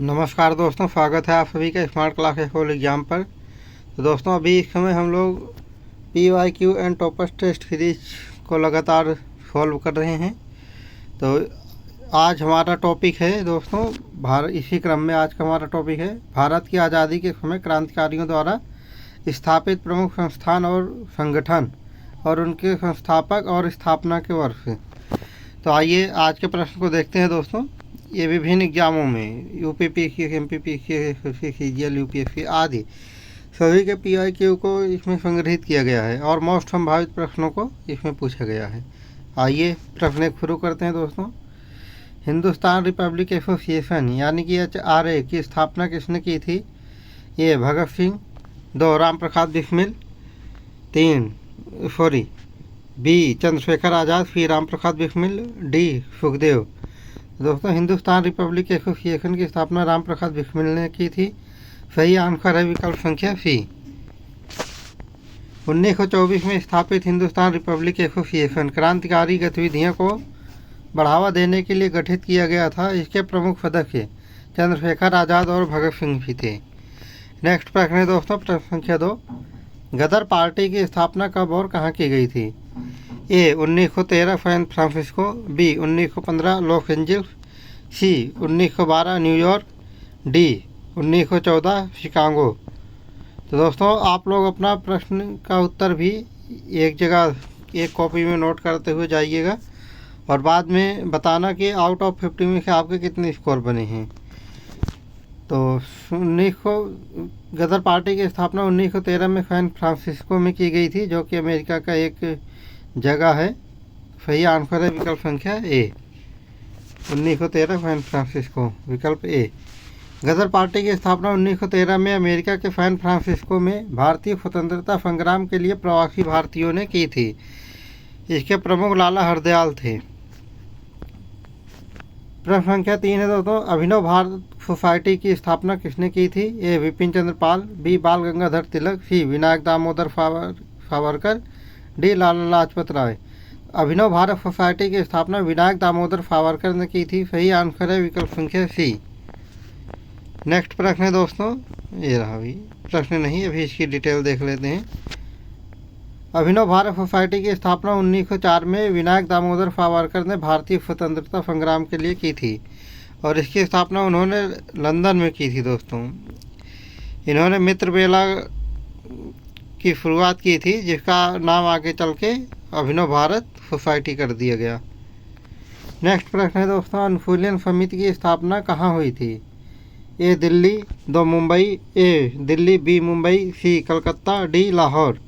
नमस्कार दोस्तों, स्वागत है आप सभी का स्मार्ट क्लास होल एग्ज़ाम पर। तो दोस्तों, अभी इस समय हम लोग PYQ and toppers test series को लगातार सॉल्व कर रहे हैं। तो आज हमारा टॉपिक है दोस्तों इसी क्रम में आज का हमारा टॉपिक है भारत की आज़ादी के समय क्रांतिकारियों द्वारा स्थापित प्रमुख संस्थान और संगठन और उनके संस्थापक और स्थापना के वर्ष। तो आइए आज के प्रश्न को देखते हैं दोस्तों। ये विभिन्न एग्जामों में UPPSC, MPPSC, CGL, UPSC आदि सभी के PYQ को इसमें संग्रहित किया गया है और मोस्ट संभावित प्रश्नों को इसमें पूछा गया है। आइए प्रश्न एक शुरू करते हैं दोस्तों। हिंदुस्तान रिपब्लिक एसोसिएशन यानी कि HRA की स्थापना किसने की थी? ए भगत सिंह, 2 राम प्रसाद बिस्मिल, बी चंद्रशेखर आज़ाद, सी राम प्रसाद बिस्मिल, डी सुखदेव। दोस्तों, हिंदुस्तान रिपब्लिक एसोसिएशन की स्थापना राम प्रसाद बिस्मिल ने की थी। सही आंसर है विकल्प संख्या सी। 1924 में स्थापित हिंदुस्तान रिपब्लिक एसोसिएशन क्रांतिकारी गतिविधियों को बढ़ावा देने के लिए गठित किया गया था। इसके प्रमुख सदस्य चंद्रशेखर आज़ाद और भगत सिंह भी थे। नेक्स्ट प्रश्न है दोस्तों, प्रश्न संख्या 2। गदर पार्टी की स्थापना कब और कहाँ की गई थी? A 1913 San Francisco, B 1915 Los Angeles, C 1912 New York, D 1914 Chicago. तो दोस्तों, आप लोग अपना प्रश्न का उत्तर भी एक जगह एक कॉपी में नोट करते हुए जाइएगा और बाद में बताना कि आउट ऑफ 50 में से आपके कितने स्कोर बने हैं। तो गदर पार्टी की स्थापना 1913 में सैन फ्रांसिस्को में की गई थी, जो कि अमेरिका का एक जगह है। सही आंसर है विकल्प संख्या ए, 1913 सैन फ्रांसिस्को, विकल्प ए। गदर पार्टी की स्थापना 1913 में अमेरिका के सैन फ्रांसिस्को में भारतीय स्वतंत्रता संग्राम के लिए प्रवासी भारतीयों ने की थी। इसके प्रमुख लाला हरदयाल थे। प्रश्न संख्या 3 है दोस्तों। अभिनव भारत सोसाइटी की स्थापना किसने की थी? ए विपिन चंद्र पाल, बी बाल गंगाधर तिलक, सी विनायक दामोदर सावरकर, डी लाला लाजपत राय। अभिनव भारत सोसाइटी की स्थापना विनायक दामोदर सावरकर ने की थी। सही आंसर है विकल्प संख्या सी। नेक्स्ट प्रश्न है दोस्तों, ये रहा। अभी प्रश्न नहीं, अभी इसकी डिटेल देख लेते हैं। अभिनव भारत सोसाइटी की स्थापना 1904 में विनायक दामोदर सावरकर ने भारतीय स्वतंत्रता संग्राम के लिए की थी और इसकी स्थापना उन्होंने लंदन में की थी दोस्तों। इन्होंने मित्र बेला की शुरुआत की थी, जिसका नाम आगे चल के अभिनव भारत सोसाइटी कर दिया गया। नेक्स्ट प्रश्न है दोस्तों। अनुशीलन समिति की स्थापना कहाँ हुई थी? ए दिल्ली, 2 मुंबई, ए दिल्ली, बी मुंबई, सी कलकत्ता, डी लाहौर।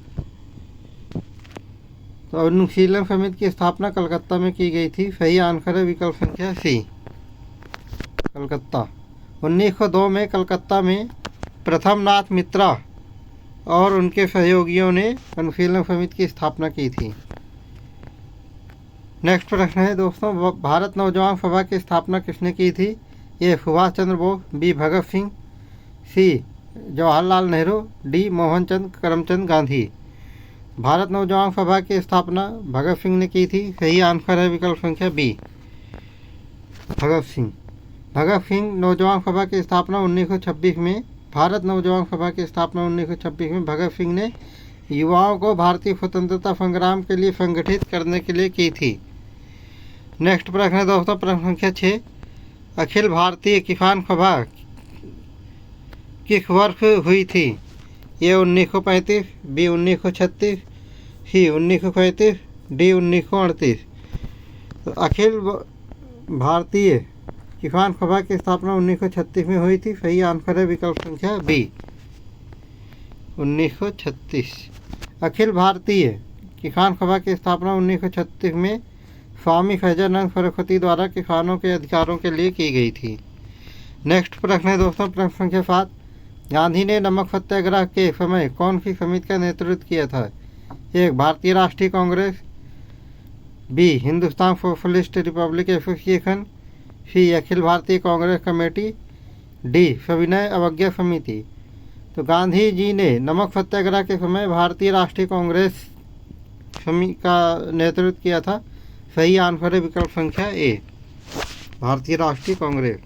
तो अनुशीलन समिति की स्थापना कलकत्ता में की गई थी। सही आंसर है विकल्प संख्या सी, कलकत्ता। 1902 में कलकत्ता में प्रथम नाथ मित्रा और उनके सहयोगियों ने अनुशीलन समिति की स्थापना की थी। नेक्स्ट प्रश्न है दोस्तों। भारत नौजवान सभा की स्थापना किसने की थी? ए सुभाष चंद्र बोस, बी भगत सिंह, सी जवाहरलाल नेहरू, डी मोहनचंद करमचंद गांधी। भारत नौजवान सभा की स्थापना भगत सिंह ने की थी। सही आंसर है विकल्प संख्या बी, भगत सिंह। भगत सिंह नौजवान सभा की स्थापना 1926 में भारत नौजवान सभा की स्थापना 1926 में भगत सिंह ने युवाओं को भारतीय स्वतंत्रता संग्राम के लिए संगठित करने के लिए की थी। नेक्स्ट प्रश्न है दोस्तों, प्रश्न संख्या 6। अखिल भारतीय किसान सभा किस वर्ष हुई थी? ए 1935, बी 1936, सी 1935, डी 1938। तो अखिल भारतीय किसान सभा की स्थापना 1936 में हुई थी। सही आंसर है विकल्प संख्या बी, 1936। अखिल भारतीय किसान सभा की स्थापना 1936 में स्वामी सहजानंद सरस्वती द्वारा किसानों के अधिकारों के लिए की गई थी। नेक्स्ट प्रश्न है दोस्तों, प्रश्न संख्या 7। गांधी ने नमक सत्याग्रह के समय कौन सी समिति का नेतृत्व किया था? एक Bharatiya Rashtriya Congress, B Hindustan socialist republic association, C Akhil Bharatiya Congress committee, D सविनय अवज्ञा समिति। तो गांधी जी ने नमक सत्याग्रह के समय भारतीय राष्ट्रीय कांग्रेस समिति का नेतृत्व किया था। सही आंसर है विकल्प संख्या ए, भारतीय राष्ट्रीय कांग्रेस।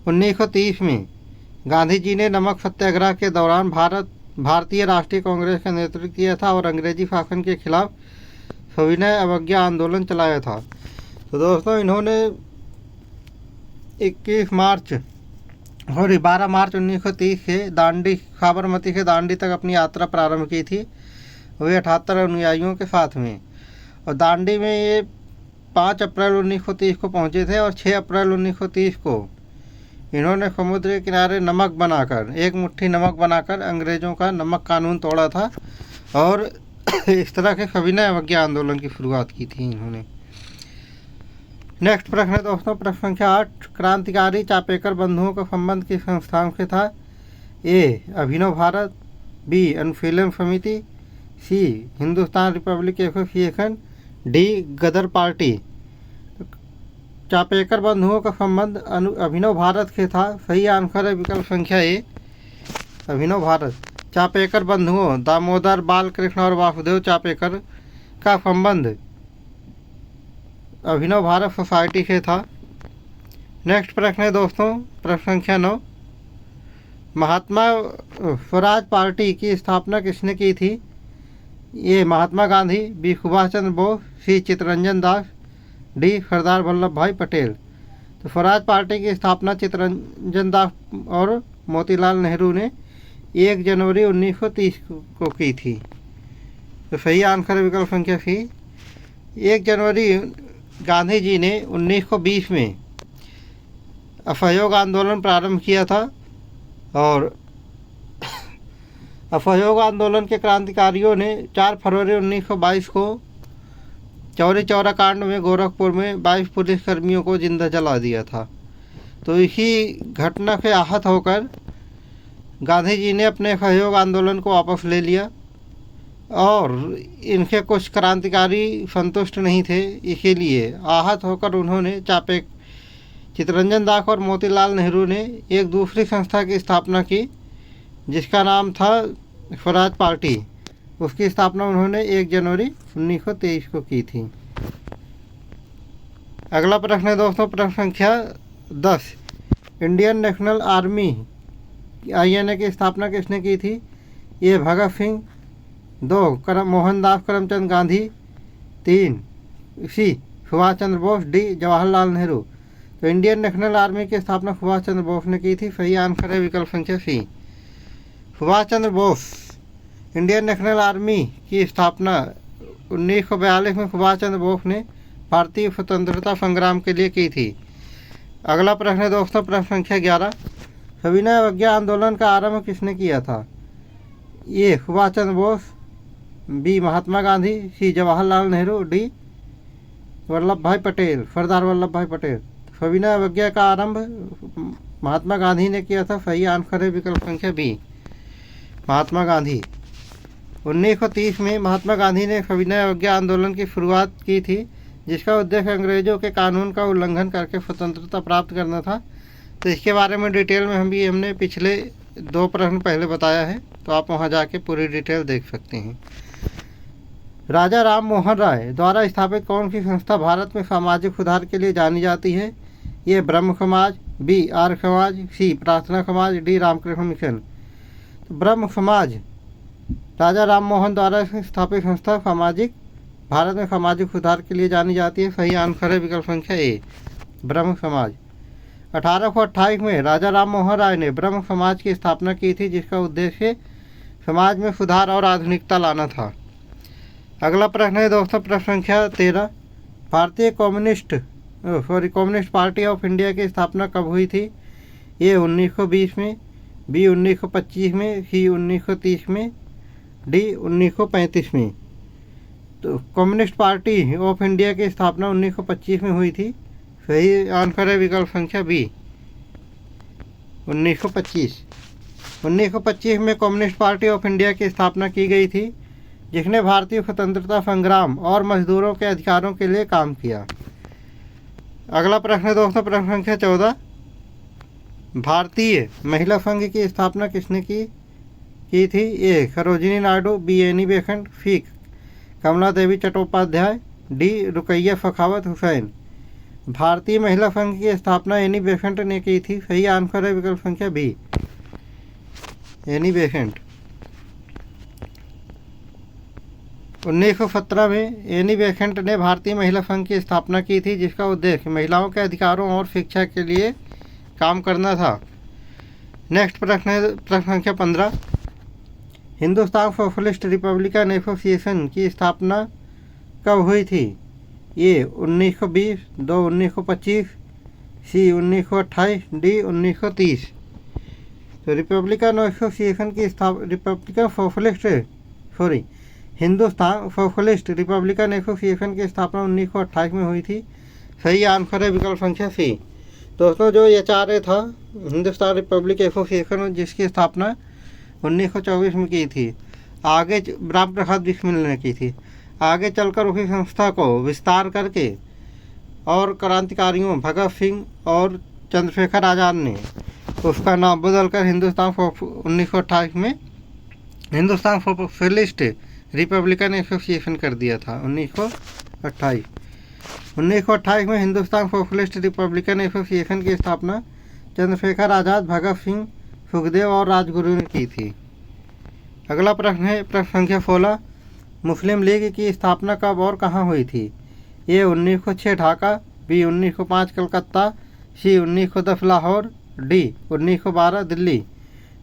1930 में गांधी जी ने नमक सत्याग्रह के दौरान भारतीय राष्ट्रीय कांग्रेस का नेतृत्व किया था और अंग्रेजी शासन के खिलाफ सविनय अवज्ञा आंदोलन चलाया था। तो दोस्तों, इन्होंने 21 मार्च और 12 मार्च 1930 से दांडी, साबरमती से दांडी तक अपनी यात्रा प्रारंभ की थी, वे 78 अनुयायियों के साथ में। और दांडी में ये 5 अप्रैल 1930 को पहुंचे थे और 6 अप्रैल 1930 को इन्होंने समुद्र के किनारे नमक बनाकर, एक मुट्ठी नमक बनाकर अंग्रेज़ों का नमक कानून तोड़ा था और इस तरह के सविनय अवज्ञा आंदोलन की शुरुआत की थी इन्होंने। नेक्स्ट प्रश्न है दोस्तों, प्रश्न संख्या 8, क्रांतिकारी चापेकर बंधुओं का संबंध किस संस्थान से था? A. Abhinav Bharat, B. Anushilan Samiti, C. Hindustan republic association, D. Ghadar party. Chapekar बंधुओं का संबंध अभिनव भारत से था। सही आंसर है विकल्प संख्या ए, अभिनव भारत। चापेकर बंधुओं दामोदर, बालकृष्ण और वासुदेव चापेकर का संबंध अभिनव भारत सोसाइटी से था। नेक्स्ट प्रश्न है दोस्तों, प्रश्न संख्या 9, महात्मा स्वराज पार्टी की स्थापना किसने की थी? ए. महात्मा गांधी, बी. सुभाष चंद्र बोस, सी. चित्तरंजन दास, डी. सरदार वल्लभ भाई पटेल। तो स्वराज पार्टी की स्थापना चित्तरंजन दास और मोतीलाल नेहरू ने 1 जनवरी 1930 को की थी। तो सही आंसर है विकल्प संख्या सी। 1 जनवरी गांधी जी ने 1920 में असहयोग आंदोलन प्रारंभ किया था और असहयोग आंदोलन के क्रांतिकारियों ने 4 फरवरी 1922 को चौरी चौरा कांड में गोरखपुर में 22 पुलिसकर्मियों को जिंदा जला दिया था। तो इसी घटना से आहत होकर गांधी जी ने अपने असहयोग आंदोलन को वापस ले लिया और इनके कुछ क्रांतिकारी संतुष्ट नहीं थे, इसीलिए आहत होकर उन्होंने चित्तरंजन दास और मोतीलाल नेहरू ने एक दूसरी संस्था की स्थापना की जिसका नाम था स्वराज पार्टी। उसकी स्थापना उन्होंने 1 जनवरी 1923 को की थी। अगला प्रश्न है दोस्तों, प्रश्न संख्या 10, इंडियन नेशनल आर्मी INA की स्थापना किसने की थी? ए. भगत सिंह, 2. मोहनदास करमचंद गांधी, 3. सी. सुभाष चंद्र बोस, डी. जवाहरलाल नेहरू। तो इंडियन नेशनल आर्मी की स्थापना सुभाष चंद्र बोस ने की थी। सही आंसर है विकल्प संख्या सी, Subhash Chandra Bose. Indian national army की स्थापना 1942 में सुभाष चंद्र बोस ने भारतीय स्वतंत्रता संग्राम के लिए की थी। अगला प्रश्न है दोस्तों, प्रश्न संख्या 11, सविनय अवज्ञा आंदोलन का आरंभ किसने किया था? ए. सुभाष चंद्र बोस, बी. महात्मा गांधी, सी. जवाहरलाल नेहरू, डी. वल्लभ भाई पटेल, सरदार वल्लभ भाई पटेल। सविनय अवज्ञा का आरंभ महात्मा गांधी ने किया था। सही आंसर है विकल्प संख्या बी, महात्मा गांधी। 1930 में महात्मा गांधी ने सविनय अवज्ञा आंदोलन की शुरुआत की थी जिसका उद्देश्य अंग्रेजों के कानून का उल्लंघन करके स्वतंत्रता प्राप्त करना था। तो इसके बारे में डिटेल में हमने पिछले 2 प्रश्न पहले बताया है, तो आप वहां जाके पूरी डिटेल देख सकते हैं। राजा राम मोहन राय द्वारा स्थापित कौन सी संस्था भारत में सामाजिक सुधार के लिए जानी जाती है? ये ब्रह्म समाज, बी. आर्य समाज, सी. प्रार्थना समाज, डी. रामकृष्ण मिशन। तो ब्रह्म समाज राजा राम मोहन द्वारा स्थापित संस्था भारत में सामाजिक सुधार के लिए जानी जाती है। सही आंसर है विकल्प संख्या ए, ब्रह्म समाज। 1828 में राजा राम मोहन राय ने ब्रह्म समाज की स्थापना की थी जिसका उद्देश्य समाज में सुधार और आधुनिकता लाना था। अगला प्रश्न है दोस्तों, प्रश्न संख्या 13, भारतीय कम्युनिस्ट पार्टी ऑफ इंडिया की स्थापना कब हुई थी? ए. 1920 में, बी. 1925 में, सी. 1930 में, डी. 1935 में। तो कम्युनिस्ट पार्टी ऑफ इंडिया की स्थापना 1925 में हुई थी। सही आंसर है विकल्प संख्या बी, 1925। 1925 में कम्युनिस्ट पार्टी ऑफ इंडिया की स्थापना की गई थी जिसने भारतीय स्वतंत्रता संग्राम और मजदूरों के अधिकारों के लिए काम किया। अगला प्रश्न है दोस्तों, प्रश्न संख्या 14, भारतीय महिला संघ की स्थापना किसने की थी? A. Sarojini Naidu, B. Annie Besant, C. Kamala Devi Chattopadhyay, D. Ruqaiya Sakhawat Hussain. Bharatiya Mahila संघ की स्थापना एनी बेसेंट ने की थी। सही आंसर है विकल्प संख्या बी, एनी बेसेंट। 1917 में एनी बेसेंट ने भारतीय महिला संघ की स्थापना की थी, जिसका उद्देश्य महिलाओं के अधिकारों और शिक्षा के लिए काम करना था। नेक्स्ट प्रश्न है प्रश्न संख्या 15। हिंदुस्तान सोशलिस्ट रिपब्लिकन एसोसिएशन की स्थापना कब हुई थी? ए 1920, 2 1925, सी 1928, डी 1930। तो रिपब्लिकन एसोसिएशन की हिंदुस्तान सोशलिस्ट रिपब्लिकन एसोसिएशन की स्थापना 1928 में हुई थी। सही आंसर है विकल्प संख्या सी। दोस्तों, जो एचआरए था हिंदुस्तान रिपब्लिक एसोसिएशन, जिसकी स्थापना 1924 में की थी, आगे राम प्रसाद बिस्मिल ने की थी। आगे चलकर उसी संस्था को विस्तार करके और क्रांतिकारियों भगत सिंह और चंद्रशेखर आज़ाद ने उसका नाम बदलकर 1928 में हिंदुस्तान सोशलिस्ट रिपब्लिकन एसोसिएशन कर दिया था। 1928 में हिंदुस्तान सोशलिस्ट रिपब्लिकन एसोसिएशन की स्थापना चंद्रशेखर आज़ाद, भगत सिंह, सुखदेव और राजगुरु ने की थी। अगला प्रश्न है प्रश्न संख्या 16। मुस्लिम लीग की स्थापना कब और कहाँ हुई थी? ए 1906 ढाका, बी 1905 कलकत्ता, सी 1910 लाहौर, डी 1912 दिल्ली।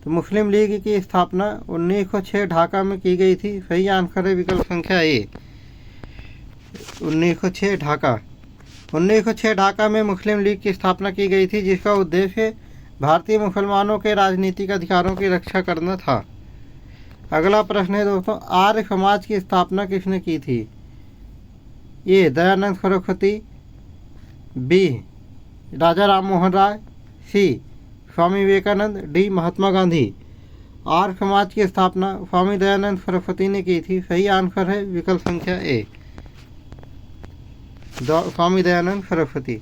तो मुस्लिम लीग की स्थापना 1906 ढाका में की गई थी। सही आंसर है विकल्प संख्या ए, 1906 ढाका। 1906 ढाका में मुस्लिम लीग की स्थापना की गई थी, जिसका उद्देश्य भारतीय मुसलमानों के राजनीतिक अधिकारों की रक्षा करना था। अगला प्रश्न है दोस्तों, आर्य समाज की स्थापना किसने की थी? ए दयानंद सरस्वती, बी राजा राम मोहन राय, सी स्वामी विवेकानंद, डी महात्मा गांधी। आर्य समाज की स्थापना स्वामी दयानंद सरस्वती ने की थी। सही आंसर है विकल्प संख्या ए, स्वामी दयानंद सरस्वती।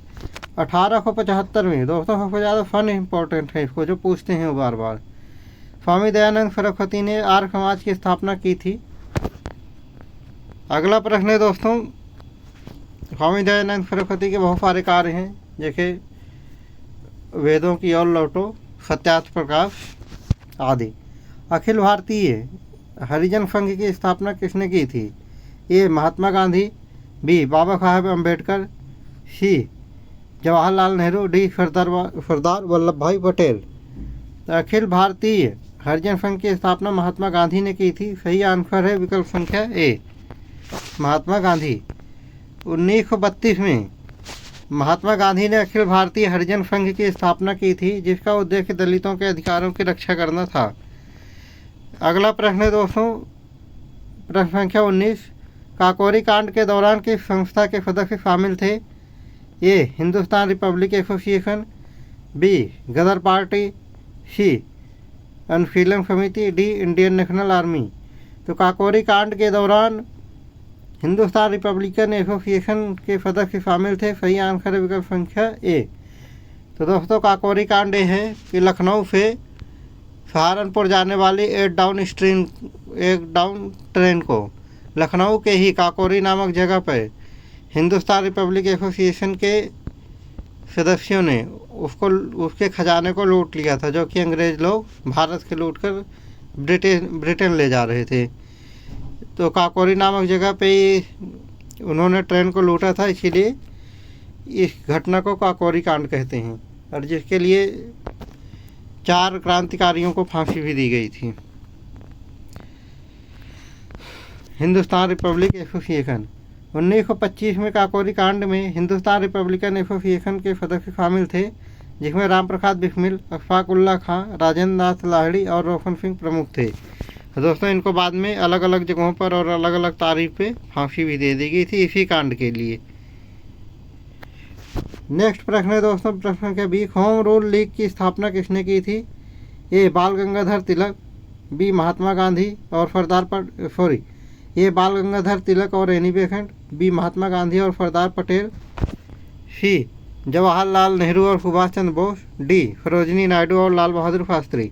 1875 में, दोस्तों सबसे ज़्यादा फन इम्पोर्टेंट है, इसको जो पूछते हैं वो बार बार। स्वामी दयानंद सरस्वती ने आर्य समाज की स्थापना की थी। अगला प्रश्न है दोस्तों, स्वामी दयानंद सरस्वती के बहुत सारे कार्य हैं, जैसे वेदों की ओर लौटो, सत्यार्थ प्रकाश आदि। अखिल भारतीय हरिजन संघ की स्थापना किसने की थी? ए महात्मा गांधी, बी बाबा साहेब अम्बेडकर, सी जवाहरलाल नेहरू, डी सरदार वल्लभ भाई पटेल। तो अखिल भारतीय हरिजन संघ की स्थापना महात्मा गांधी ने की थी। सही आंसर है विकल्प संख्या ए, महात्मा गांधी। 1932 में महात्मा गांधी ने अखिल भारतीय हरिजन संघ की स्थापना की थी, जिसका उद्देश्य दलितों के अधिकारों की रक्षा करना था। अगला प्रश्न है दोस्तों, प्रश्न संख्या 19। काकोरी कांड के दौरान किस संस्था के सदस्य शामिल थे? A Hindustan republic association, B Gadar party, C Anushilan Samiti, D Indian national army. तो काकोरी कांड के दौरान हिंदुस्तान रिपब्लिकन एसोसिएशन के सदस्य शामिल थे। सही आंसर है विकल्प संख्या ए। तो दोस्तों, काकोरी कांड ये है कि लखनऊ से सहारनपुर जाने वाली एक डाउन ट्रेन को लखनऊ के ही काकोरी नामक जगह पर हिंदुस्तान रिपब्लिक एसोसिएशन के सदस्यों ने उसके खजाने को लूट लिया था, जो कि अंग्रेज लोग भारत के लूट कर ब्रिटेन ले जा रहे थे। तो काकोरी नामक जगह पे उन्होंने ट्रेन को लूटा था, इसीलिए इस घटना को काकोरी कांड कहते हैं, और जिसके लिए 4 क्रांतिकारियों को फांसी भी दी गई थी। हिंदुस्तान रिपब्लिक एसोसिएशन 1925 में काकोरी कांड में हिंदुस्तान रिपब्लिकन एसोसिएशन के सदस्य शामिल थे, जिसमें राम प्रसाद बिस्मिल, अशफाक उल्लाह खां, राजेंद्र नाथ लाहिड़ी और रोशन सिंह प्रमुख थे। दोस्तों, इनको बाद में अलग अलग जगहों पर और अलग अलग तारीख पे फांसी भी दे दी गई थी इसी कांड के लिए। नेक्स्ट प्रश्न है दोस्तों, प्रश्न के 20। होम रूल लीग की स्थापना किसने की थी? ए बाल गंगाधर तिलक, बी महात्मा गांधी और ये बाल गंगाधर तिलक और Annie Besant, B Mahatma Gandhi और सरदार पटेल, सी जवाहरलाल नेहरू और सुभाष चंद्र बोस, डी सरोजिनी नायडू और Lal Bahadur Shastri.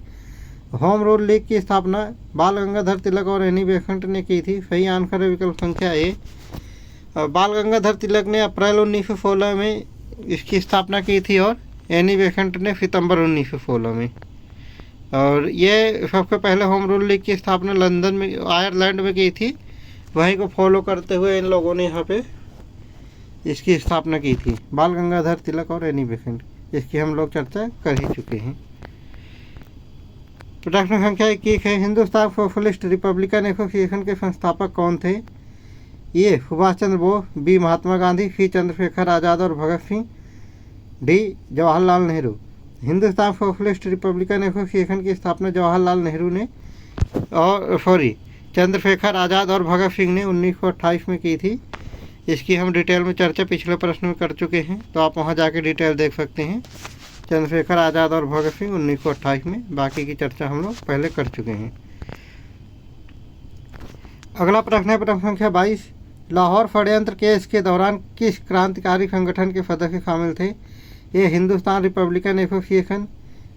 Home rule league की स्थापना बाल गंगाधर तिलक और एनी बेसेंट ने की थी। सही आंसर है विकल्प संख्या ए। बाल गंगाधर तिलक ने अप्रैल 1916 में इसकी स्थापना की थी और एनी बेसेंट ने सितंबर 1916 में। और ये सबसे पहले होम रूल लीग की स्थापना लंदन में आयरलैंड में की थी। वहीं को फॉलो करते हुए इन लोगों ने यहाँ पे इसकी स्थापना की थी, बाल गंगाधर तिलक और एनी बेसेंट। इसकी हम लोग चर्चा कर ही चुके हैं। प्रश्न संख्या 21 है, हिंदुस्तान सोशलिस्ट रिपब्लिकन एसोसिएशन के संस्थापक कौन थे? ये सुभाष चंद्र बोस, बी महात्मा गांधी, सी चंद्रशेखर आज़ाद और Bhagat Singh, D Jawaharlal Nehru. Hindustan socialist republican association की स्थापना जवाहरलाल नेहरू ने और चंद्रशेखर आज़ाद और भगत सिंह ने 1928 में की थी। इसकी हम डिटेल में चर्चा पिछले प्रश्न में कर चुके हैं, तो आप वहां जाके डिटेल देख सकते हैं। चंद्रशेखर आज़ाद और भगत सिंह 1928 में, बाकी की चर्चा हम लोग पहले कर चुके हैं। अगला प्रश्न है प्रश्न संख्या 22, लाहौर षड्यंत्र केस के दौरान किस क्रांतिकारी संगठन के सदस्य शामिल थे? A Hindustan republican association,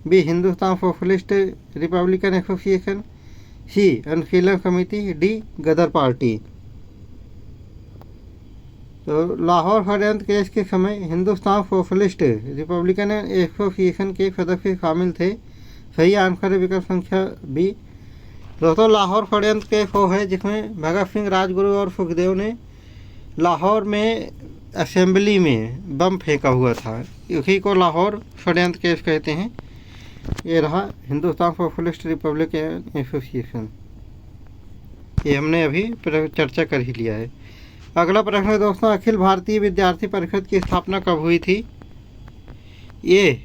B Hindustan socialist republican association, C Anushilan Samiti, D Ghadar party. तो लाहौर षड्यंत्र केस के समय हिंदुस्तान सोशलिस्ट रिपब्लिकन एसोसिएशन के सदस्य शामिल थे। सही आंसर है विकल्प संख्या बी। दोस्तों, लाहौर षड्यंत्र केस वो है जिसमें भगत सिंह, राजगुरु और सुखदेव ने लाहौर में असेंबली में बम फेंका हुआ था। इसी को लाहौर षड्यंत्र केस कहते हैं। ये रहा हिंदुस्तान सोशलिस्ट रिपब्लिकन एसोसिएशन, ये हमने अभी चर्चा कर ही लिया है। अगला प्रश्न है दोस्तों, अखिल भारतीय विद्यार्थी परिषद की स्थापना कब हुई थी? ए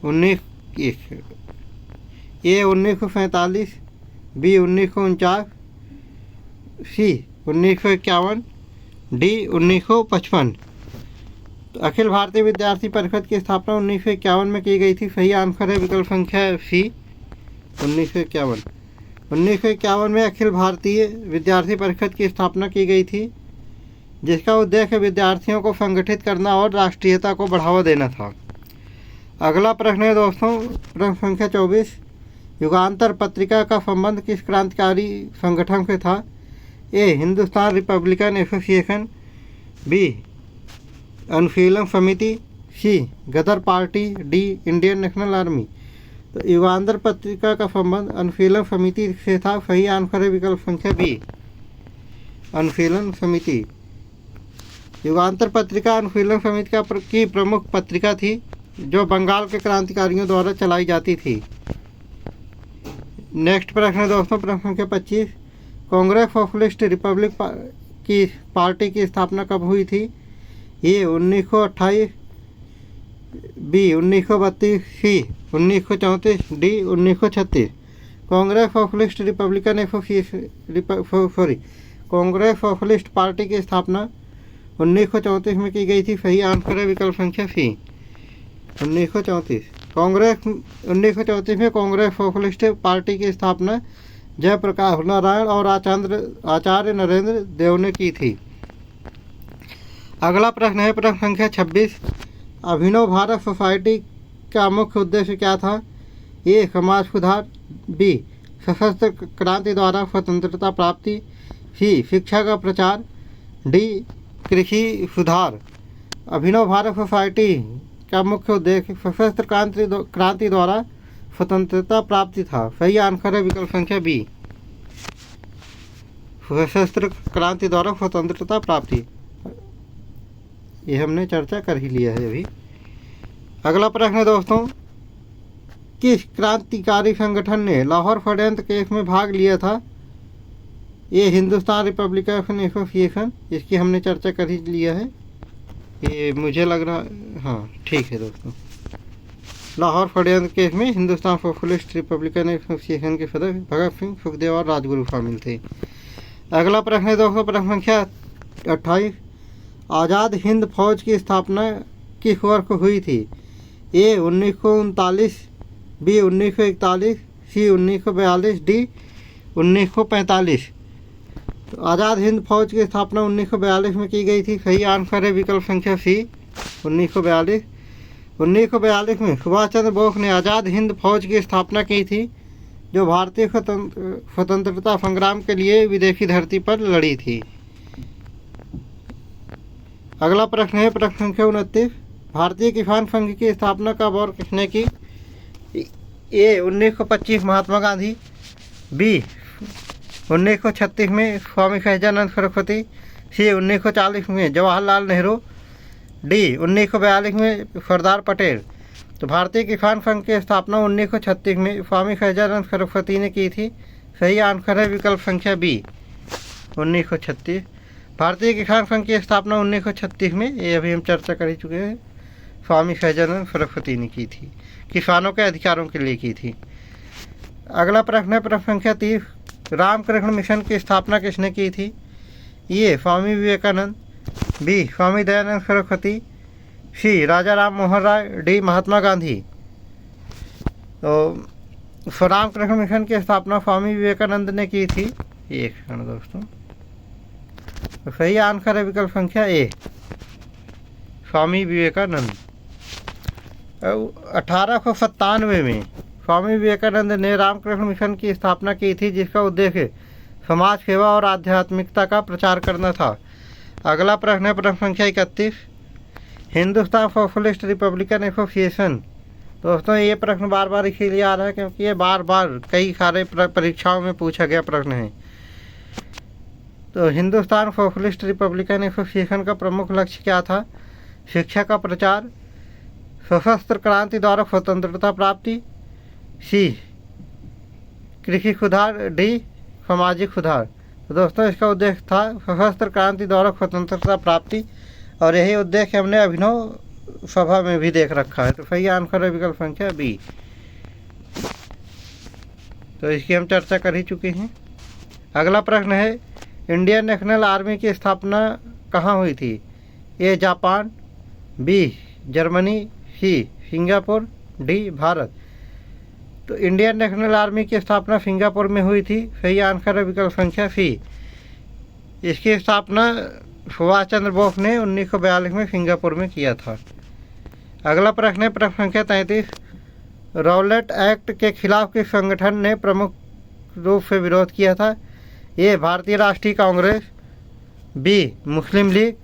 1947, बी 1949, सी 1951, डी 1955। तो अखिल भारतीय विद्यार्थी परिषद की स्थापना 1951 में की गई थी। सही आंसर है विकल्प संख्या सी 1951। 1951 में अखिल भारतीय विद्यार्थी परिषद की स्थापना की गई थी, जिसका उद्देश्य विद्यार्थियों को संगठित करना और राष्ट्रीयता को बढ़ावा देना था। अगला प्रश्न है दोस्तों प्रश्न संख्या 24, युगांतर पत्रिका का संबंध किस क्रांतिकारी संगठन से था? A Hindustan republican association, B Anushilan Samiti, C Ghadar party, D Indian national army. तो युगांतर पत्रिका का संबंध अनुशीलन समिति से था। सही आंसर है विकल्प संख्या बी अनुशीलन समिति। युगांतर पत्रिका अनुशीलन समिति की प्रमुख पत्रिका थी, जो बंगाल के क्रांतिकारियों द्वारा चलाई जाती थी। नेक्स्ट प्रश्न है दोस्तों प्रश्न संख्या 25, कांग्रेस सोशलिस्ट रिपब्लिक की पार्टी की स्थापना कब हुई थी? ये 1928, बी 1932, सी 1934, D 1936। Congress socialist republican association Congress socialist party की स्थापना 1934 में की गई थी। सही आंसर है विकल्प संख्या सी 1934। कांग्रेस 1934 में कांग्रेस सोशलिस्ट पार्टी की स्थापना जयप्रकाश नारायण और आचार्य नरेंद्र देव ने की थी। अगला प्रश्न है प्रश्न संख्या 26, अभिनव भारत सोसाइटी का मुख्य उद्देश्य क्या था? ए समाज सुधार, बी सशस्त्र क्रांति द्वारा स्वतंत्रता प्राप्ति, सी शिक्षा का प्रचार, डी कृषि सुधार। अभिनव भारत सोसाइटी का मुख्य उद्देश्य सशस्त्र क्रांति द्वारा स्वतंत्रता प्राप्ति था। सही आंसर है विकल्प संख्या बी सशस्त्र क्रांति द्वारा स्वतंत्रता प्राप्ति। ये हमने चर्चा कर ही लिया है अभी। अगला प्रश्न है दोस्तों, किस क्रांतिकारी संगठन ने लाहौर षड्यंत्र केस में भाग लिया था? ये हिंदुस्तान रिपब्लिकन एसोसिएशन, इसकी हमने चर्चा कर ही लिया है। ये मुझे लग रहा, हाँ ठीक है दोस्तों। लाहौर षड्यंत्र केस में हिंदुस्तान सोशलिस्ट रिपब्लिकन एसोसिएशन के सदस्य भगत सिंह, सुखदेव और राजगुरु शामिल थे। अगला प्रश्न है दोस्तों प्रश्न संख्या 28, आज़ाद हिंद फौज की स्थापना किस वर्ष को हुई थी? ए 1939, बी 1941, सी 1942, डी 1945। तो आज़ाद हिंद फौज की स्थापना 1942 में की गई थी। सही आंसर है विकल्प संख्या सी 1942। 1942 में सुभाष चंद्र बोस ने आज़ाद हिंद फौज की स्थापना की थी, जो भारतीय स्वतंत्रता संग्राम के लिए विदेशी धरती पर लड़ी थी। अगला प्रश्न है प्रश्न संख्या 29, भारतीय किसान संघ की स्थापना कब और किसने की? ए 1925 महात्मा गांधी, बी 1936 में स्वामी सहजानंद सरस्वती, सी 1940 में जवाहरलाल नेहरू, डी 1942 में सरदार पटेल। तो भारतीय किसान संघ की स्थापना 1936 में स्वामी सहजानंद सरस्वती ने की थी। सही आंसर है विकल्प संख्या बी 1936। भारतीय किसान संघ की स्थापना 1936 में, ये अभी हम चर्चा कर ही चुके हैं, स्वामी सहजानंद सरस्वती ने की थी, किसानों के अधिकारों के लिए की थी। अगला प्रश्न है प्रश्न संख्या 30, रामकृष्ण मिशन की स्थापना किसने की थी? ये स्वामी विवेकानंद, बी स्वामी दयानंद सरस्वती, सी राजा राम मोहन राय, डी महात्मा गांधी। तो रामकृष्ण मिशन की स्थापना स्वामी विवेकानंद ने की थी। एक क्षण दोस्तों, तो सही आंसर है विकल्प संख्या ए स्वामी विवेकानंद। 1897 में स्वामी विवेकानंद ने रामकृष्ण मिशन की स्थापना की थी, जिसका उद्देश्य समाज सेवा और आध्यात्मिकता का प्रचार करना था। अगला प्रश्न है प्रश्न संख्या 31, हिंदुस्तान सोशलिस्ट रिपब्लिकन एसोसिएशन। दोस्तों ये प्रश्न बार बार इसीलिए आ रहा है क्योंकि ये बार बार कई सारे परीक्षाओं में पूछा गया प्रश्न है। तो हिंदुस्तान सोशलिस्ट रिपब्लिकन एसोसिएशन का प्रमुख लक्ष्य क्या था? शिक्षा का प्रचार, सशस्त्र क्रांति द्वारा स्वतंत्रता प्राप्ति, सी कृषि सुधार, डी सामाजिक सुधार। तो दोस्तों इसका उद्देश्य था सशस्त्र क्रांति द्वारा स्वतंत्रता प्राप्ति, और यही उद्देश्य हमने अभिनव सभा में भी देख रखा है। तो सही आंसर है विकल्प संख्या बी। तो इसकी हम चर्चा कर ही चुके हैं। अगला प्रश्न है, इंडियन नेशनल आर्मी की स्थापना कहाँ हुई थी? A Japan, B Germany, C Singapore, D Bharat. तो इंडियन नेशनल आर्मी की स्थापना सिंगापुर में हुई थी। सही आंसर है विकल्प संख्या सी। इसकी स्थापना सुभाष चंद्र बोस ने 1942 में सिंगापुर में किया था। अगला प्रश्न है प्रश्न संख्या 33, रॉलेट एक्ट के खिलाफ किस संगठन ने प्रमुख रूप से विरोध किया था? A Bharatiya Rashtriya Congress, B Muslim league,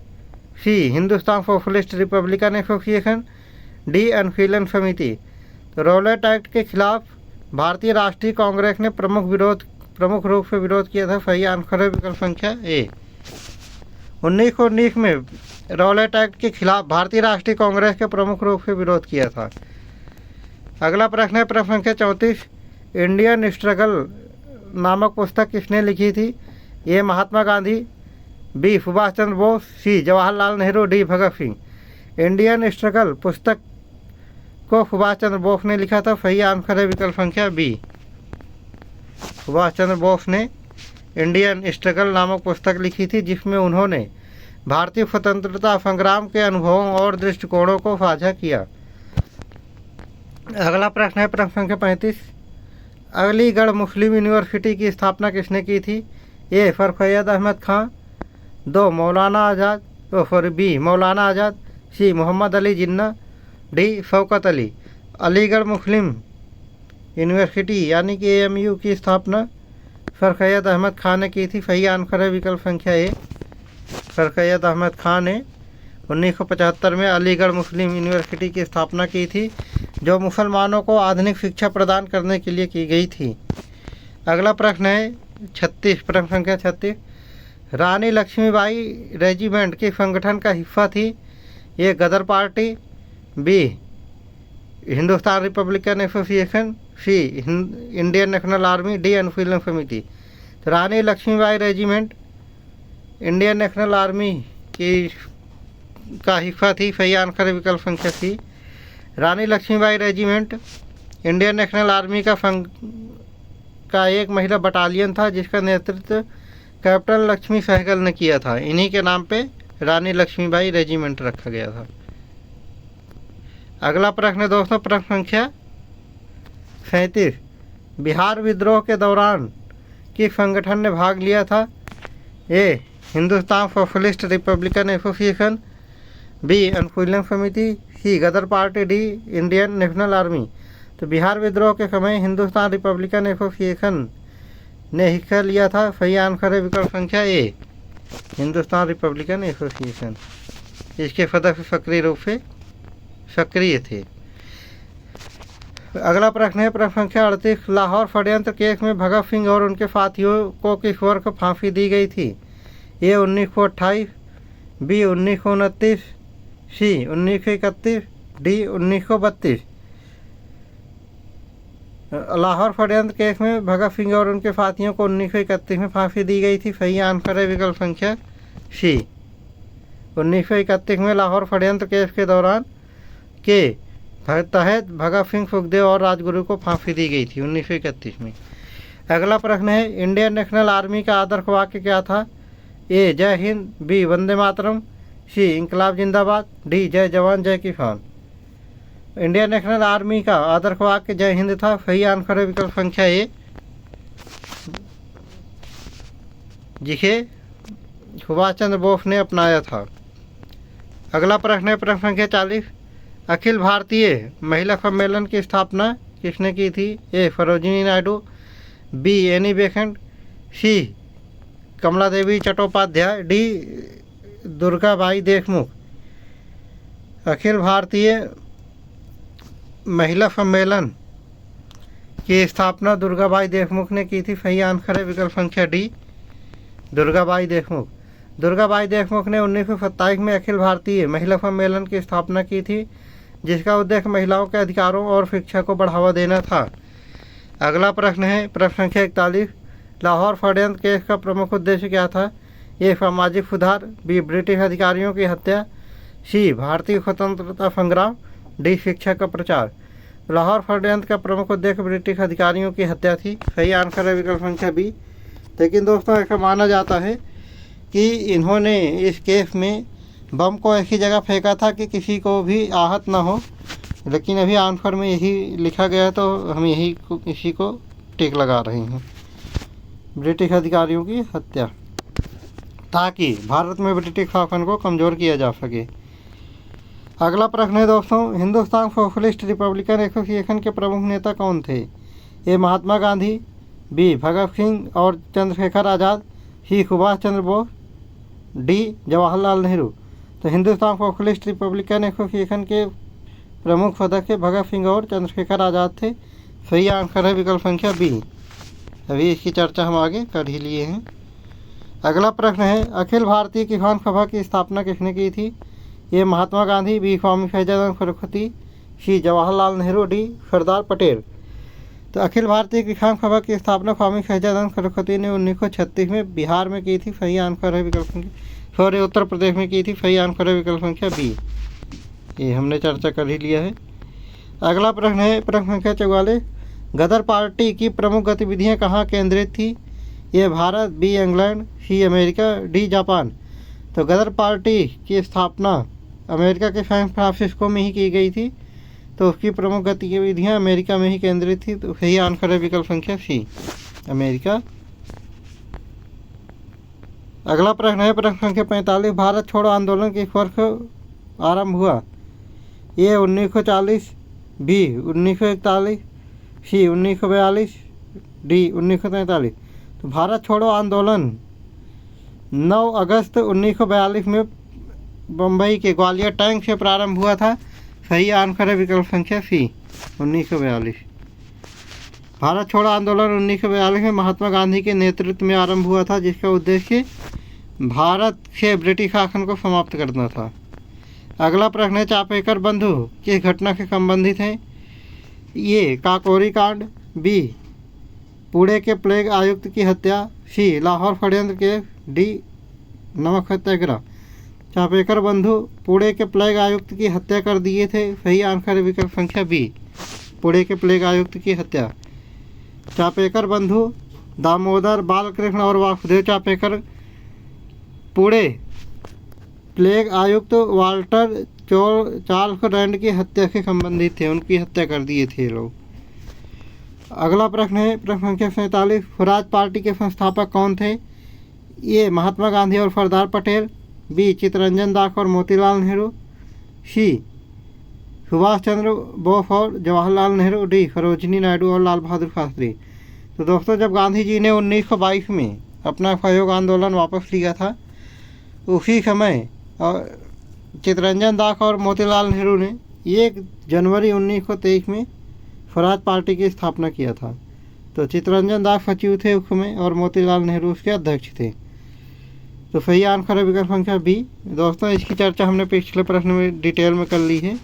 C Hindustan socialist republican association, D Anushilan Samiti. तो रॉलेट एक्ट के खिलाफ भारतीय राष्ट्रीय कांग्रेस ने प्रमुख रूप से विरोध किया था। सही आंसर है विकल्प संख्या ए। 1919 में रॉलेट एक्ट के खिलाफ भारतीय राष्ट्रीय कांग्रेस के प्रमुख रूप से विरोध किया था। अगला प्रश्न है प्रश्न संख्या 34, इंडियन स्ट्रगल नामक पुस्तक किसने लिखी थी? ए महात्मा गांधी, बी सुभाष चंद्र बोस, सी Jawaharlal Nehru, D Bhagat Singh. Indian struggle पुस्तक को सुभाष चंद्र बोस ने लिखा था। सही आंसर है विकल्प संख्या बी। सुभाष चंद्र बोस ने इंडियन स्ट्रगल नामक पुस्तक लिखी थी, जिसमें उन्होंने भारतीय स्वतंत्रता संग्राम के अनुभवों और दृष्टिकोणों को साझा किया। अगला प्रश्न है प्रश्न संख्या 35, अलीगढ़ मुस्लिम यूनिवर्सिटी की स्थापना किसने की थी? ए सर सैयद अहमद खान, दो मौलाना आज़ाद, बी मौलाना आज़ाद, सी मोहम्मद अली जिन्ना, डी शौकत अली। अलीगढ़ मुस्लिम यूनिवर्सिटी यानी कि AMU की स्थापना सर सैयद अहमद खान ने की थी। सही आंसर है विकल्प संख्या ए। सर सैयद अहमद खान ने 1975 में अलीगढ़ मुस्लिम यूनिवर्सिटी की स्थापना की थी, जो मुसलमानों को आधुनिक शिक्षा प्रदान करने के लिए की गई थी। अगला प्रश्न है 36, प्रश्न संख्या 36, रानी लक्ष्मीबाई रेजिमेंट के संगठन का हिस्सा थी? ये Ghadar party, B Hindustan republican association, C Indian national army, D Anushilan Samiti. तो Rani Lakshmibai regiment Indian national army की का हिस्सा थी। सही आंसर है विकल्प संख्या C. Rani Lakshmibai regiment Indian national army का एक महिला बटालियन था, जिसका नेतृत्व कैप्टन लक्ष्मी सहगल ने किया था। इन्हीं के नाम पे रानी लक्ष्मीबाई रेजिमेंट रखा गया था। अगला प्रश्न है दोस्तों प्रश्न संख्या 37, बिहार विद्रोह के दौरान किस संगठन ने भाग लिया था? A Hindustan socialist republican association, B Anushilan Samiti, C Ghadar party, D Indian national army. तो बिहार विद्रोह के समय हिंदुस्तान रिपब्लिकन एसोसिएशन ने हिस्सा लिया था। सही आंसर है विकल्प संख्या ए हिंदुस्तान रिपब्लिकन एसोसिएशन। इसके सदस्य सक्रिय रूप से सक्रिय थे। अगला प्रश्न है प्रश्न संख्या 38, लाहौर षड्यंत्र केस में भगत सिंह और उनके साथियों को किस वर्ष को फांसी दी गई थी? ए 1928, बी 1929, सी 1931, डी 1932। लाहौर षड्यंत्र केस में भगत सिंह और उनके साथियों को 1931 में फांसी दी गई थी। सही आंसर है विकल्प संख्या सी। 1931 में लाहौर षड्यंत्र केस के दौरान के तहत भगत सिंह, सुखदेव और राजगुरु को फांसी दी गई थी 1931 में। अगला प्रश्न है इंडियन नेशनल आर्मी का आदर्श वाक्य क्या था? ए जय हिंद, बी वंदे मातरम, सी इंकलाब जिंदाबाद, डी जय जवान जय किसान। इंडियन नेशनल आर्मी का आदर्श वाक्य जय हिंद था। सही आंसर है विकल्प संख्या ए, जिसे सुभाष चंद्र बोस ने अपनाया था। अगला प्रश्न है प्रश्न संख्या 40, अखिल भारतीय महिला सम्मेलन की स्थापना किसने की थी? A Sarojini Naidu, B Annie Besant, C Kamala Devi Chattopadhyay, D Durgabai Deshmukh. Akhil Bharatiya Mahila सम्मेलन की स्थापना दुर्गाबाई देशमुख ने की थी। सही आंसर है विकल्प संख्या डी, दुर्गाबाई देशमुख। दुर्गाबाई देशमुख ने 1927 में अखिल भारतीय महिला सम्मेलन की स्थापना की थी, जिसका उद्देश्य महिलाओं के अधिकारों और शिक्षा को बढ़ावा देना था। अगला प्रश्न है प्रश्न संख्या 41, लाहौर षड्यंत्र केस का प्रमुख उद्देश्य क्या था? ए सामाजिक सुधार, बी ब्रिटिश अधिकारियों की हत्या, सी भारतीय स्वतंत्रता संग्राम, डी शिक्षा का प्रचार। लाहौर षड्यंत्र का प्रमुख उद्देश्य ब्रिटिश अधिकारियों की हत्या थी। सही आंसर है विकल्प संख्या बी। लेकिन दोस्तों ऐसा माना जाता है कि इन्होंने इस केस में बम को ऐसी जगह फेंका था कि किसी को भी आहत ना हो, लेकिन अभी आंसर में यही लिखा गया तो हम यही इसी को टिक लगा रहे हैं, ब्रिटिश अधिकारियों की हत्या, ताकि भारत में ब्रिटिश शासन को कमज़ोर किया जा सके। अगला प्रश्न है दोस्तों, हिंदुस्तान सोशलिस्ट रिपब्लिकन एसोसिएशन के प्रमुख नेता कौन थे? ए महात्मा गांधी, बी भगत सिंह और चंद्रशेखर आज़ाद, सी सुभाष चंद्र बोस, डी जवाहरलाल नेहरू। तो हिंदुस्तान सोशलिस्ट रिपब्लिकन एसोसिएशन के प्रमुख सदस्य भगत सिंह और चंद्रशेखर आज़ाद थे। सही आंसर है विकल्प संख्या बी। अभी इसकी चर्चा हम आगे कर ही लिए हैं। अगला प्रश्न है, अखिल भारतीय किसान सभा की स्थापना किसने की थी? ये महात्मा गांधी, बी स्वामी सहजानंद सरस्वती, सी जवाहरलाल नेहरू, डी सरदार पटेल। तो अखिल भारतीय किसान सभा की स्थापना स्वामी सहजानंद सरस्वती ने 1936 में बिहार में की थी। सही आंसर है विकल्प संख्या, उत्तर प्रदेश में की थी। सही आंसर है विकल्प संख्या बी। ये हमने चर्चा कर ही लिया है। अगला प्रश्न है प्रश्न संख्या 44, गदर पार्टी की प्रमुख गतिविधियां कहाँ केंद्रित थी? A Bharat, B England, C America, D Japan. तो गदर पार्टी की स्थापना अमेरिका के सैन फ्रांसिस्को में ही की गई थी, तो उसकी प्रमुख गतिविधियां अमेरिका में ही केंद्रित थी। तो सही आंसर है विकल्प संख्या सी, अमेरिका। अगला प्रश्न है प्रश्न संख्या 45, भारत छोड़ो आंदोलन किस वर्ष आरंभ हुआ? ए 1940, बी 1941, सी 1942, डी 1943। तो भारत छोड़ो आंदोलन 9 अगस्त 1942 में बम्बई के ग्वालियर टैंक से प्रारंभ हुआ था। सही आंसर है विकल्प संख्या सी, 1942। भारत छोड़ो आंदोलन 1942 में महात्मा गांधी के नेतृत्व में आरंभ हुआ था, जिसका उद्देश्य भारत से ब्रिटिश शासन को समाप्त करना था। अगला प्रश्न है, चापेकर बंधु किस घटना से संबंधित हैं? ये काकोरी कांड, बी पुणे के प्लेग आयुक्त की हत्या, सी लाहौर षड्यंत्र केस, डी नमक सत्याग्रह। चापेकर बंधु पुणे के प्लेग आयुक्त की हत्या कर दिए थे। सही आंसर है विकल्प संख्या बी, पुणे के प्लेग आयुक्त की हत्या। चापेकर बंधु दामोदर बालकृष्ण और वासुदेव चापेकर पुणे प्लेग आयुक्त वाल्टर चार्ल्स रैंड की हत्या से संबंधित थे, उनकी हत्या कर दिए थे लोग। अगला प्रश्न है प्रश्न संख्या 47, स्वराज पार्टी के संस्थापक कौन थे? ये महात्मा गांधी और सरदार पटेल, बी चित्तरंजन दास और मोतीलाल नेहरू, सी सुभाष चंद्र बोस और जवाहरलाल नेहरू, डी सरोजिनी नायडू और लाल बहादुर शास्त्री। तो दोस्तों, जब गांधी जी ने 1922 में अपना सहयोग आंदोलन वापस लिया था, उसी समय चित्तरंजन दास और मोतीलाल नेहरू ने 1 जनवरी 1923 में स्वराज पार्टी की स्थापना किया था। तो चित्तरंजन दास सचिव थे उसमें और मोतीलाल नेहरू उसके अध्यक्ष थे। तो सही आंसर है विकल्प संख्या बी। दोस्तों इसकी चर्चा हमने पिछले प्रश्न में डिटेल में कर ली है।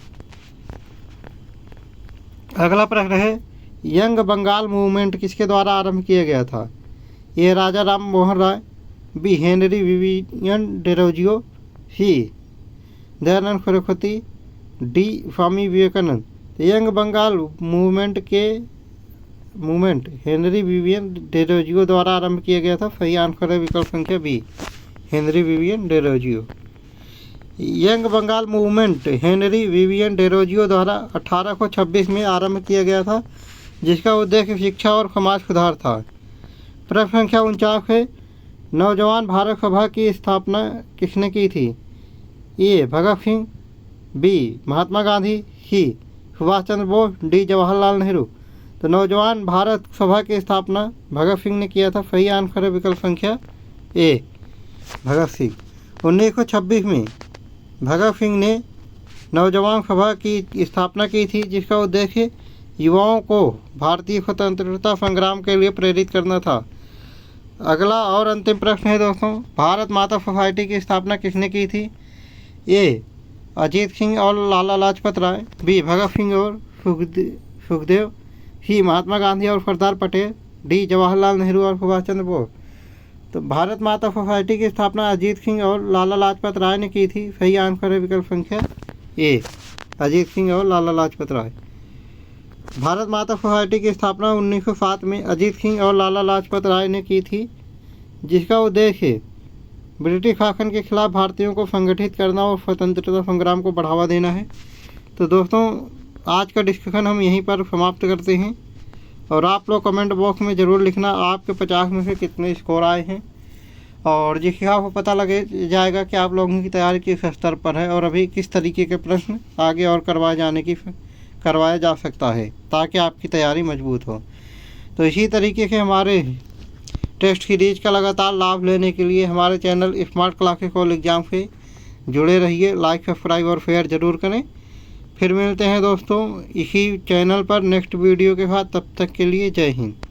अगला प्रश्न है, यंग बंगाल मूवमेंट किसके द्वारा आरंभ किया गया था? A Raja Ram Mohan Roy, B Henry Vivian Derozio, C Dayanand Saraswati, D Swami Vivekananda. Young Bengal movement Henry Vivian Derozio द्वारा आरंभ किया गया था। सही आंसर है विकल्प संख्या B, Henry Vivian Derozio. Young Bengal movement Henry Vivian Derozio द्वारा 1826 में आरंभ किया गया था, जिसका उद्देश्य शिक्षा और समाज सुधार था। प्रश्न संख्या 49 है, नौजवान भारत सभा की स्थापना किसने की थी? ए भगत सिंह, बी महात्मा गांधी, सी सुभाष चंद्र बोस, डी जवाहरलाल नेहरू। तो नौजवान भारत सभा की स्थापना भगत सिंह ने किया था। सही आंसर है विकल्प संख्या ए, भगत सिंह। 1926 में भगत सिंह ने नौजवान सभा की स्थापना की थी, जिसका उद्देश्य युवाओं को भारतीय स्वतंत्रता संग्राम के लिए प्रेरित करना था। अगला और अंतिम प्रश्न है दोस्तों, भारत माता सोसाइटी की स्थापना किसने की थी? ए अजीत सिंह और लाला लाजपत राय, बी भगत सिंह और सुखदेव, सी महात्मा गांधी और सरदार पटेल, डी जवाहरलाल नेहरू और सुभाष चंद्र बोस। तो भारत माता सोसाइटी की स्थापना अजीत सिंह और लाला लाजपत राय ने की थी। सही आंसर है विकल्प संख्या ए, अजीत सिंह और लाला लाजपत राय। भारत माता सोसाइटी की स्थापना 1907 में अजीत सिंह और लाला लाजपत राय ने की थी, जिसका उद्देश्य ब्रिटिश शासन के खिलाफ भारतीयों को संगठित करना और स्वतंत्रता संग्राम को बढ़ावा देना है। तो दोस्तों आज का डिस्कशन हम यहीं पर समाप्त करते हैं, और आप लोग कमेंट बॉक्स में ज़रूर लिखना आपके 50 में से कितने स्कोर आए हैं, और जिससे आपको पता लगे जाएगा कि आप लोगों की तैयारी किस स्तर पर है और अभी किस तरीके के प्रश्न आगे और करवाया जा सकता है, ताकि आपकी तैयारी मजबूत हो। तो इसी तरीके से हमारे टेस्ट सीरीज का लगातार लाभ लेने के लिए हमारे channel smart classes all exam से जुड़े रहिए। लाइक, सब्सक्राइब और शेयर ज़रूर करें। फिर मिलते हैं दोस्तों इसी चैनल पर नेक्स्ट वीडियो के साथ। तब तक के लिए जय हिंद।